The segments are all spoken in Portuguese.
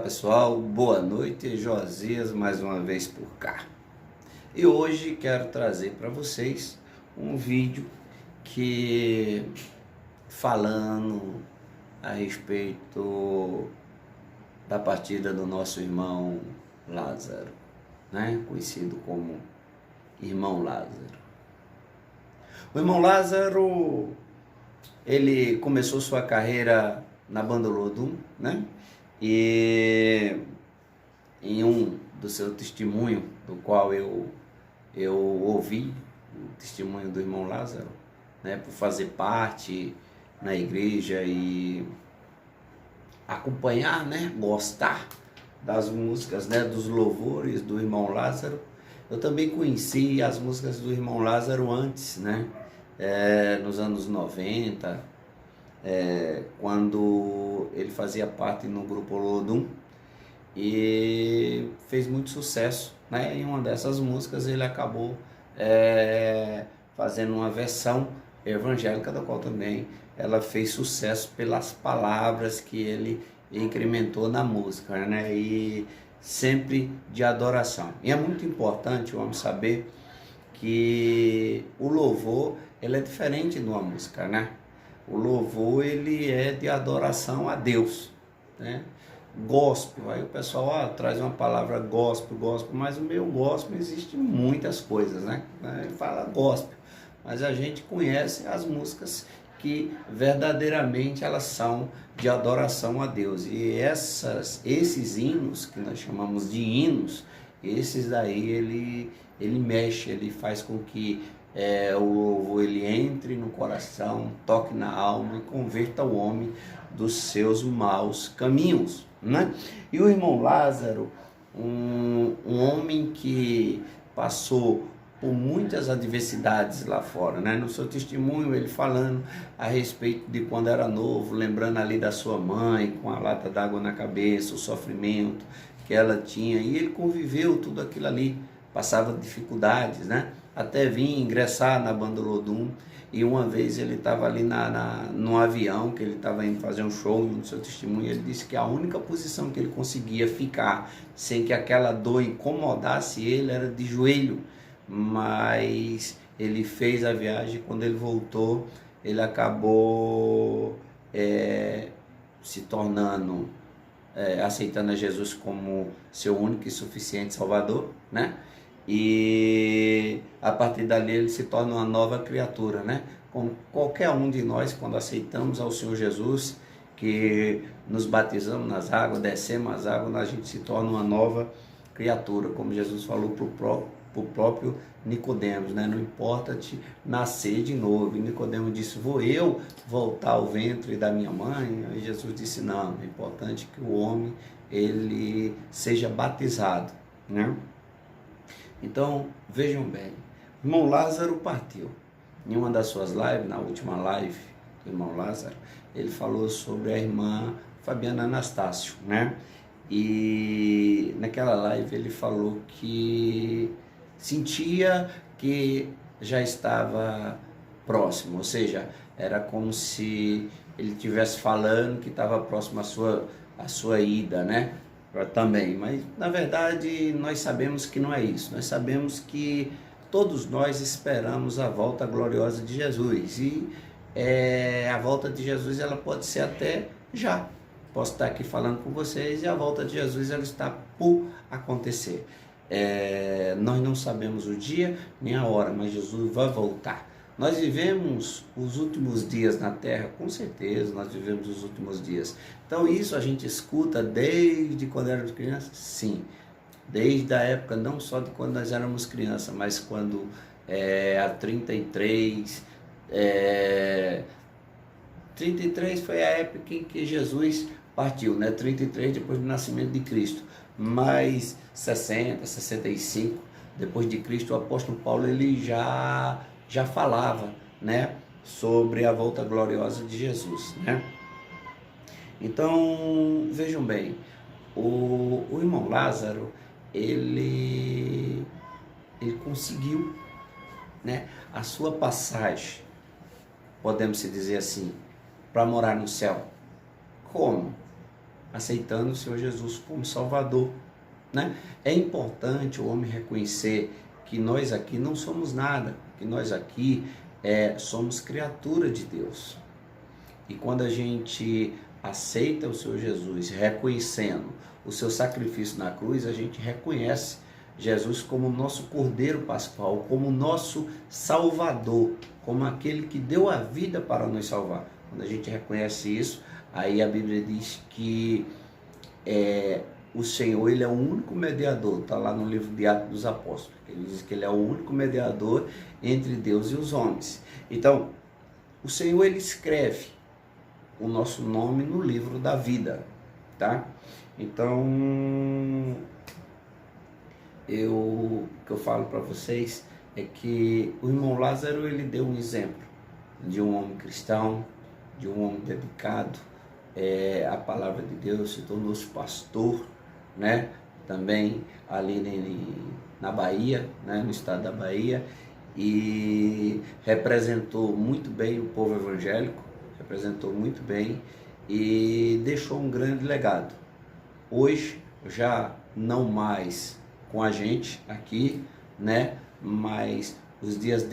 pessoal, boa noite, Josias mais uma vez por cá. E hoje quero trazer para vocês um vídeo que falando a respeito da partida do nosso irmão Lázaro, né? Conhecido como Irmão Lázaro. O irmão Lázaro, ele começou sua carreira na banda Olodum, né? E em um do seu testemunho, do qual eu ouvi o testemunho do irmão Lázaro, né, por fazer parte na igreja e acompanhar, né, gostar das músicas, né, dos louvores do irmão Lázaro. Eu também conheci as músicas do irmão Lázaro antes, né, nos anos 90, quando ele fazia parte no grupo Olodum e fez muito sucesso, né? Em uma dessas músicas ele acabou fazendo uma versão evangélica, da qual também ela fez sucesso pelas palavras que ele incrementou na música, né? E sempre de adoração. E é muito importante o homem saber que o louvor ele é diferente de uma música, né? O louvor ele é de adoração a Deus, né? Gospel, aí o pessoal traz uma palavra gospel, mas o meu gospel existe muitas coisas, né? Ele fala gospel, mas a gente conhece as músicas que verdadeiramente elas são de adoração a Deus. E esses hinos que nós chamamos de hinos, esses daí ele mexe, ele faz com que o louvor ele entre no coração, toque na alma e converta o homem dos seus maus caminhos, né? E o irmão Lázaro, um homem que passou por muitas adversidades lá fora, né? No seu testemunho ele falando a respeito de quando era novo, lembrando ali da sua mãe com a lata d'água na cabeça, o sofrimento que ela tinha, e ele conviveu tudo aquilo ali, passava dificuldades, né? Até vir ingressar na banda Olodum. E uma vez ele estava ali no avião, que ele estava indo fazer um show, no seu testemunho ele disse que a única posição que ele conseguia ficar sem que aquela dor incomodasse ele era de joelho. Mas ele fez a viagem, quando ele voltou ele acabou se tornando, aceitando a Jesus como seu único e suficiente Salvador, né? E a partir dali ele se torna uma nova criatura, né? Como qualquer um de nós, quando aceitamos ao Senhor Jesus, que nos batizamos nas águas, descemos as águas, a gente se torna uma nova criatura, como Jesus falou para o próprio Nicodemos, né? Não importa-te nascer de novo. E Nicodemos disse: vou eu voltar ao ventre da minha mãe? E Jesus disse: não, é importante que o homem ele seja batizado, né? Então, vejam bem, o irmão Lázaro partiu. Em uma das suas lives, na última live do irmão Lázaro, ele falou sobre a irmã Fabiana Anastácio, né? E naquela live ele falou que sentia que já estava próximo, ou seja, era como se ele estivesse falando que estava próximo à sua ida, né? Também, mas na verdade nós sabemos que não é isso. Nós sabemos que todos nós esperamos a volta gloriosa de Jesus, e a volta de Jesus ela pode ser até já. Posso estar aqui falando com vocês e a volta de Jesus ela está por acontecer. Nós não sabemos o dia nem a hora, mas Jesus vai voltar. Nós vivemos os últimos dias na terra, com certeza nós vivemos os últimos dias. Então isso a gente escuta desde quando éramos crianças? Sim, desde a época não só de quando nós éramos crianças, mas quando a 33 foi a época em que Jesus partiu, né? 33 depois do nascimento de Cristo, mas 60, 65 depois de Cristo, o apóstolo Paulo ele já falava, né, sobre a volta gloriosa de Jesus, né? Então, vejam bem, o irmão Lázaro, ele conseguiu, né, a sua passagem, podemos dizer assim, para morar no céu. Como? aceitando o Senhor Jesus como Salvador, né? É importante o homem reconhecer que nós aqui não somos nada, que nós aqui somos criatura de Deus. E quando a gente aceita o Senhor Jesus, reconhecendo o seu sacrifício na cruz, a gente reconhece Jesus como nosso Cordeiro Pascual, como nosso Salvador, como aquele que deu a vida para nos salvar. Quando a gente reconhece isso, aí a Bíblia diz que o Senhor, ele é o único mediador, está lá no livro de Atos dos Apóstolos, ele diz que ele é o único mediador entre Deus e os homens. Então, o Senhor, ele escreve o nosso nome no livro da vida, tá? Então, o que eu falo para vocês é que o irmão Lázaro, ele deu um exemplo de um homem cristão, de um homem dedicado à palavra de Deus, se tornou-se pastor, né? Também ali na Bahia, né? No estado da Bahia, e representou muito bem o povo evangélico, representou muito bem e deixou um grande legado. Hoje, já não mais com a gente aqui, né? Mas os dias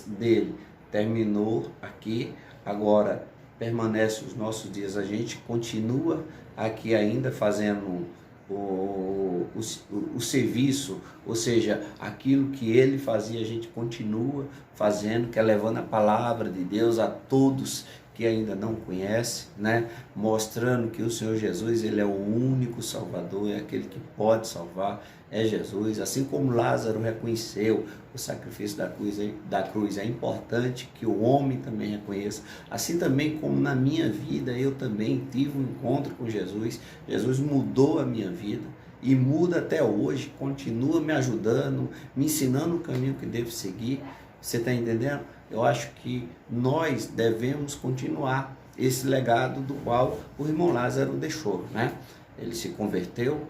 dele terminou aqui, agora permanece os nossos dias, a gente continua aqui ainda fazendo o serviço, ou seja, aquilo que ele fazia, a gente continua fazendo, que é levando a palavra de Deus a todos que ainda não conhecem, né? Mostrando que o Senhor Jesus, ele é o único Salvador, é aquele que pode salvar, é Jesus. Assim como Lázaro reconheceu o sacrifício da cruz, é importante que o homem também reconheça. Assim também como na minha vida, eu também tive um encontro com Jesus. Jesus mudou a minha vida e muda até hoje, continua me ajudando, me ensinando o caminho que devo seguir. Você está entendendo? Eu acho que nós devemos continuar esse legado do qual o irmão Lázaro deixou, né? Ele se converteu,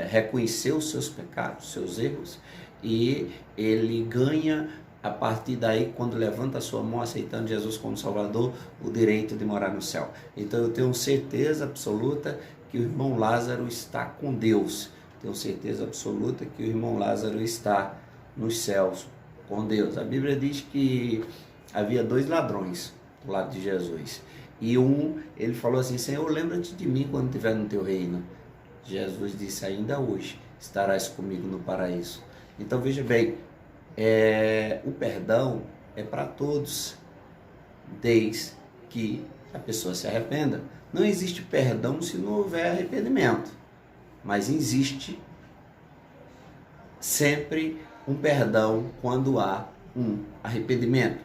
reconheceu os seus pecados, seus erros, e ele ganha, a partir daí, quando levanta a sua mão aceitando Jesus como Salvador, o direito de morar no céu. Então eu tenho certeza absoluta que o irmão Lázaro está com Deus. Tenho certeza absoluta que o irmão Lázaro está nos céus com Deus. A Bíblia diz que havia 2 ladrões do lado de Jesus. E ele falou assim: Senhor, lembra-te de mim quando estiver no teu reino. Jesus disse: ainda hoje estarás comigo no paraíso. Então veja bem, o perdão é para todos, desde que a pessoa se arrependa. Não existe perdão se não houver arrependimento, mas existe sempre um perdão quando há um arrependimento.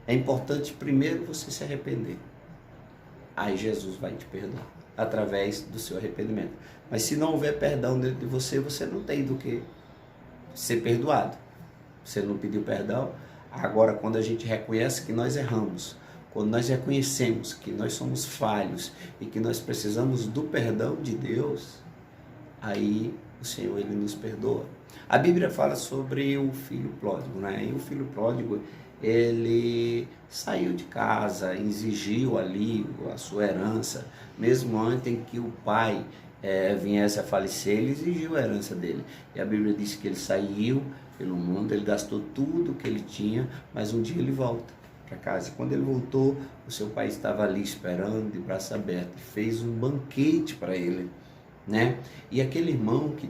É importante primeiro você se arrepender. Aí Jesus vai te perdoar, através do seu arrependimento. Mas se não houver perdão dentro de você, você não tem do que ser perdoado. Você não pediu perdão. Agora, quando a gente reconhece que nós erramos, quando nós reconhecemos que nós somos falhos e que nós precisamos do perdão de Deus, aí o Senhor, ele nos perdoa. A Bíblia fala sobre o filho pródigo, né? E o filho pródigo, ele saiu de casa, exigiu ali a sua herança, mesmo antes que o pai viesse a falecer, ele exigiu a herança dele. E a Bíblia diz que ele saiu pelo mundo, ele gastou tudo que ele tinha, mas um dia ele volta para casa. E quando ele voltou, o seu pai estava ali esperando, de braço aberto, e fez um banquete para ele, né? E aquele irmão que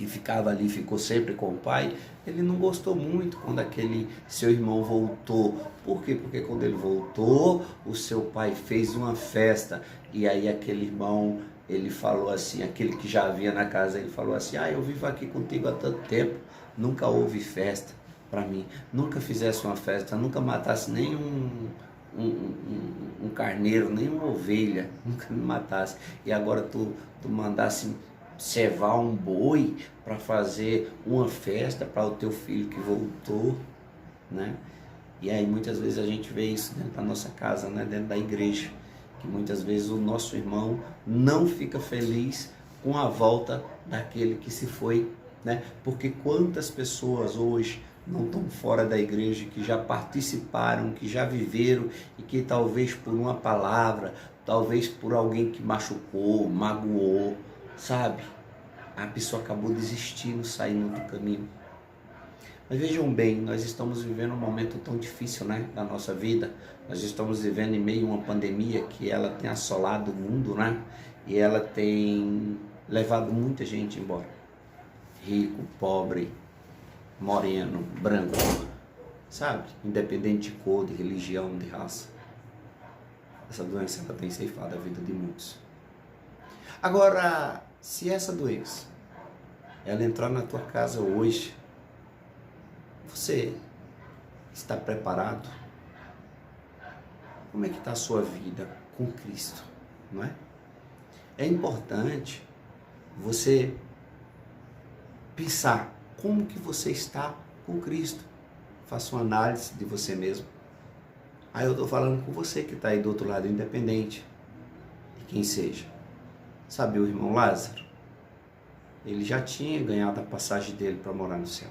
ficava ali, ficou sempre com o pai, ele não gostou muito quando aquele seu irmão voltou. Por quê? Porque quando ele voltou, o seu pai fez uma festa, e aí aquele irmão, ele falou assim, aquele que já havia na casa, ele falou assim: eu vivo aqui contigo há tanto tempo, nunca houve festa para mim, nunca fizesse uma festa, nunca matasse nem um carneiro, nem uma ovelha, nunca me matasse, e agora tu mandasse cevar um boi para fazer uma festa para o teu filho que voltou, né? E aí muitas vezes a gente vê isso dentro da nossa casa, né? Dentro da igreja, que muitas vezes o nosso irmão não fica feliz com a volta daquele que se foi, né? Porque quantas pessoas hoje não estão fora da igreja, que já participaram, que já viveram e que talvez por uma palavra, talvez por alguém que machucou, magoou, sabe? A pessoa acabou desistindo, saindo do caminho. Mas vejam bem, nós estamos vivendo um momento tão difícil, né, da nossa vida. Nós estamos vivendo em meio a uma pandemia que ela tem assolado o mundo, né? E ela tem levado muita gente embora. Rico, pobre, moreno, branco, sabe? Independente de cor, de religião, de raça. Essa doença ela tem ceifado a vida de muitos. Agora, se essa doença ela entrar na tua casa hoje, você está preparado? Como é que está a sua vida com Cristo, não é? É importante você pensar como que você está com Cristo. Faça uma análise de você mesmo. Aí eu estou falando com você que está aí do outro lado, independente de quem seja. Sabe o irmão Lázaro? Ele já tinha ganhado a passagem dele para morar no céu.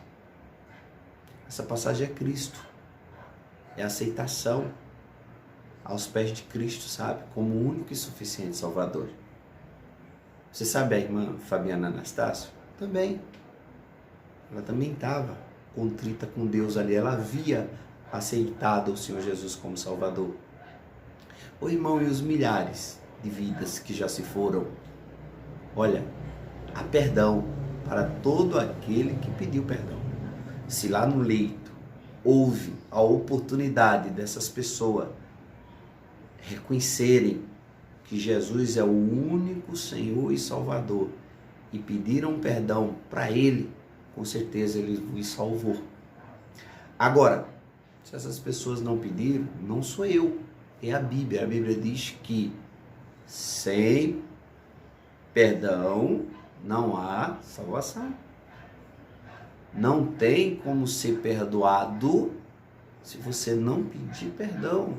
Essa passagem é Cristo. É a aceitação aos pés de Cristo, sabe? Como o único e suficiente Salvador. Você sabe a irmã Fabiana Anastácio? Também. Ela também estava contrita com Deus ali. Ela havia aceitado o Senhor Jesus como Salvador. O irmão, e os milhares de vidas que já se foram? Olha, há perdão para todo aquele que pediu perdão. Se lá no leito houve a oportunidade dessas pessoas reconhecerem que Jesus é o único Senhor e Salvador e pediram perdão para Ele, com certeza Ele os salvou. Agora, se essas pessoas não pediram, não sou eu, é a Bíblia. A Bíblia diz que sem perdão não há salvação. Não tem como ser perdoado se você não pedir perdão.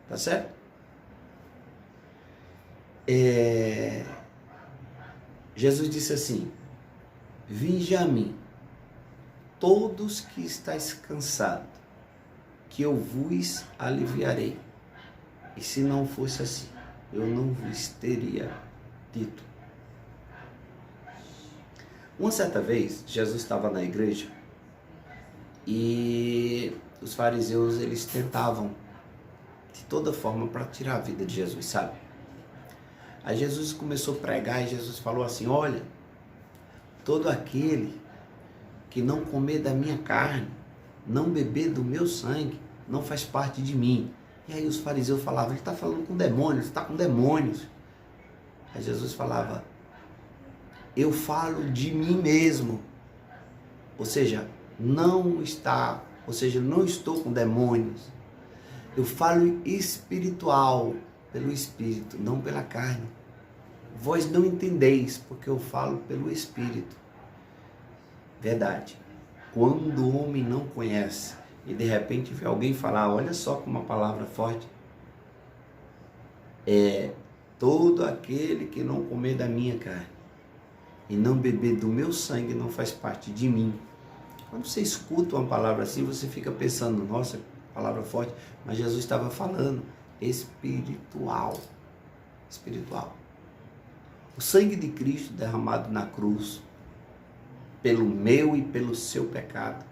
Tá certo? Jesus disse assim: vinde a mim, todos que estáis cansados, que eu vos aliviarei. E se não fosse assim, eu não vos teria dito. Uma certa vez, Jesus estava na igreja e os fariseus, eles tentavam de toda forma para tirar a vida de Jesus, sabe? Aí Jesus começou a pregar e Jesus falou assim: olha, todo aquele que não comer da minha carne, não beber do meu sangue, não faz parte de mim. E aí os fariseus falavam: ele está falando com demônios, está com demônios. Aí Jesus falava: eu falo de mim mesmo. Ou seja, não estou com demônios. Eu falo espiritual, pelo Espírito, não pela carne. Vós não entendeis, porque eu falo pelo Espírito. Verdade. Quando o homem não conhece e de repente vê alguém falar, olha só como uma palavra forte, todo aquele que não comer da minha carne e não beber do meu sangue não faz parte de mim. Quando você escuta uma palavra assim, você fica pensando, nossa, palavra forte, mas Jesus estava falando espiritual. Espiritual. O sangue de Cristo derramado na cruz, pelo meu e pelo seu pecado,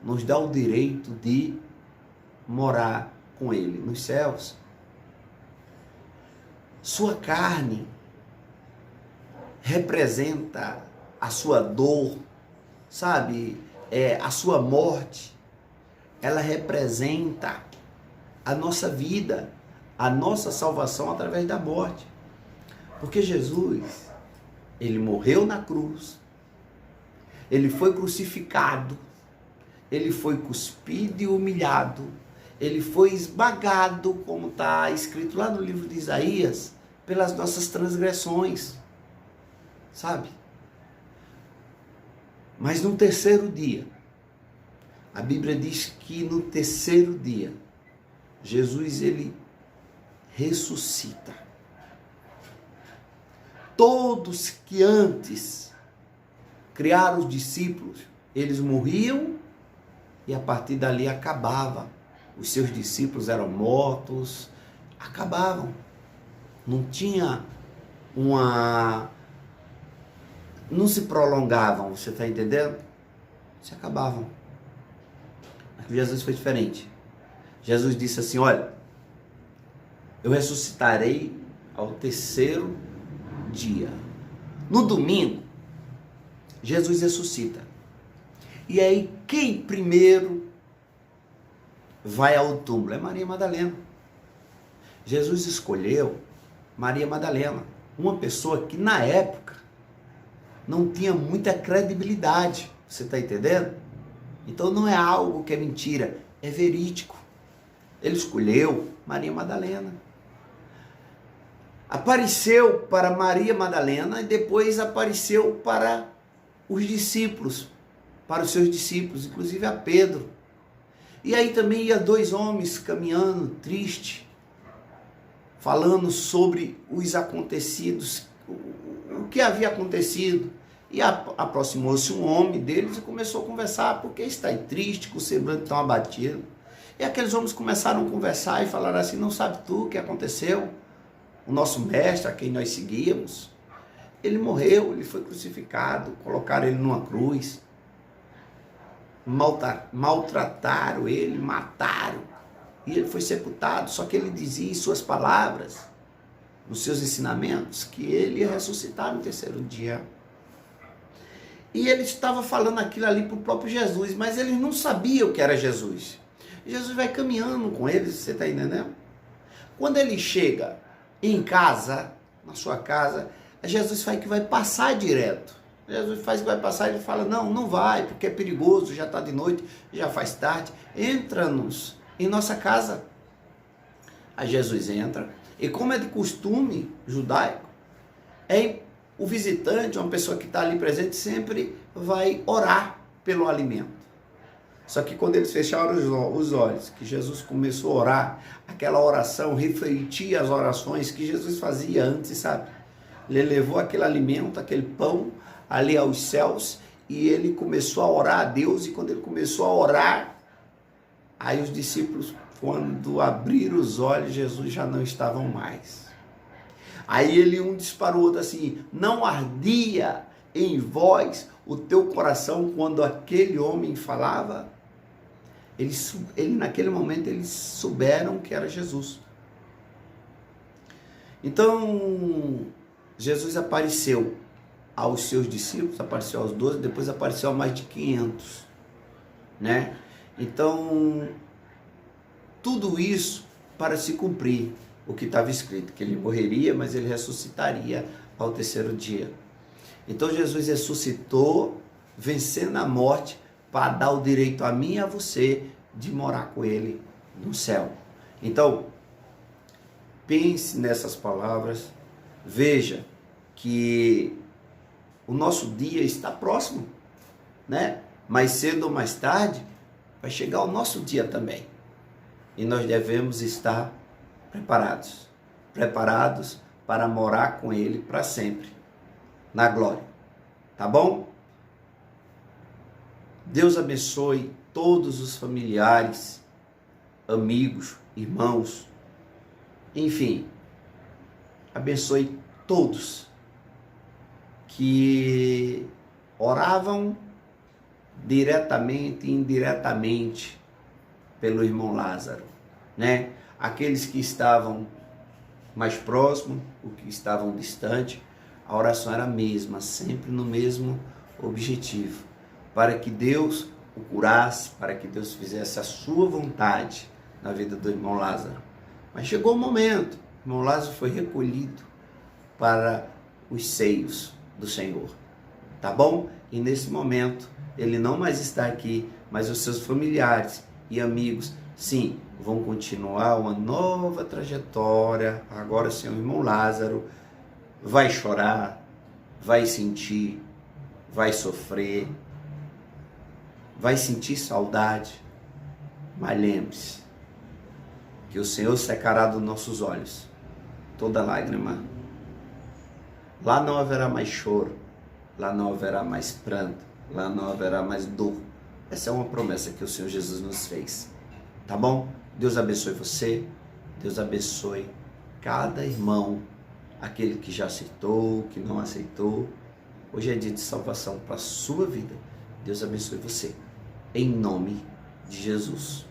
nos dá o direito de morar com Ele nos céus. Sua carne representa a sua dor, sabe? A sua morte. Ela representa a nossa vida, a nossa salvação através da morte. Porque Jesus, Ele morreu na cruz, Ele foi crucificado, Ele foi cuspido e humilhado, Ele foi esmagado, como está escrito lá no livro de Isaías, pelas nossas transgressões, sabe? Mas no terceiro dia, a Bíblia diz que no terceiro dia, Jesus, Ele ressuscita. Todos que antes criaram os discípulos, eles morriam e a partir dali acabava. Os seus discípulos eram mortos, acabavam. Não tinha não se prolongavam, você está entendendo? Se acabavam. Mas Jesus foi diferente. Jesus disse assim, olha, eu ressuscitarei ao terceiro dia. No domingo, Jesus ressuscita. E aí, quem primeiro vai ao túmulo? É Maria Madalena. Jesus escolheu Maria Madalena, uma pessoa que na época não tinha muita credibilidade. Você está entendendo? Então não é algo que é mentira, é verídico. Ele escolheu Maria Madalena. Apareceu para Maria Madalena e depois apareceu para os discípulos, para os seus discípulos, inclusive a Pedro. E aí também ia dois homens caminhando, triste, falando sobre os acontecidos, o que havia acontecido. E aproximou-se um homem deles e começou a conversar, porque está triste, com o semblante tão abatido. E aqueles homens começaram a conversar e falaram assim, não sabe tu o que aconteceu? O nosso mestre, a quem nós seguíamos, ele morreu, ele foi crucificado, colocaram ele numa cruz, maltrataram ele, mataram, e ele foi sepultado. Só que ele dizia em suas palavras, nos seus ensinamentos, que ele ia ressuscitar no terceiro dia. E ele estava falando aquilo ali para o próprio Jesus, mas eles não sabiam o que era Jesus. Jesus vai caminhando com eles, você está entendendo? Quando ele chega em casa, na sua casa, Jesus faz que vai passar direto. Jesus faz que vai passar e ele fala, não vai, porque é perigoso, já está de noite, já faz tarde. Entra-nos em nossa casa. Aí Jesus entra, e como é de costume judaico, o visitante, uma pessoa que está ali presente, sempre vai orar pelo alimento. Só que quando eles fecharam os olhos, que Jesus começou a orar, aquela oração refletia as orações que Jesus fazia antes, sabe? Ele levou aquele alimento, aquele pão ali aos céus, e ele começou a orar a Deus, e quando ele começou a orar, aí os discípulos, quando abriram os olhos, Jesus já não estavam mais. Aí um disparou outro assim, não ardia em vós o teu coração quando aquele homem falava? Naquele momento eles souberam que era Jesus. Então, Jesus apareceu aos seus discípulos, apareceu aos 12, depois apareceu a mais de 500, né? Então, tudo isso para se cumprir o que estava escrito, que ele morreria, mas ele ressuscitaria ao terceiro dia. Então Jesus ressuscitou, vencendo a morte, para dar o direito a mim e a você de morar com ele no céu. Então, pense nessas palavras, veja que o nosso dia está próximo, né? Mais cedo ou mais tarde, vai chegar o nosso dia também. E nós devemos estar preparados para morar com ele para sempre, na glória. Tá bom? Deus abençoe todos os familiares, amigos, irmãos, enfim, abençoe todos que oravam diretamente e indiretamente pelo irmão Lázaro, né? Aqueles que estavam mais próximos, os que estavam distantes, a oração era a mesma, sempre no mesmo objetivo, para que Deus o curasse, para que Deus fizesse a sua vontade na vida do irmão Lázaro. Mas chegou o momento, o irmão Lázaro foi recolhido para os seios do Senhor, tá bom? E nesse momento, ele não mais está aqui, mas os seus familiares e amigos, sim, vão continuar uma nova trajetória. Agora sim, o irmão Lázaro vai chorar, vai sentir, vai sofrer, vai sentir saudade, mas lembre-se que o Senhor secará dos nossos olhos toda lágrima. Lá não haverá mais choro, lá não haverá mais pranto, lá não haverá mais dor, Essa é uma promessa que o Senhor Jesus nos fez. Tá bom? Deus abençoe você. Deus abençoe cada irmão, aquele que já aceitou, que não aceitou. Hoje é dia de salvação para a sua vida. Deus abençoe você. Em nome de Jesus.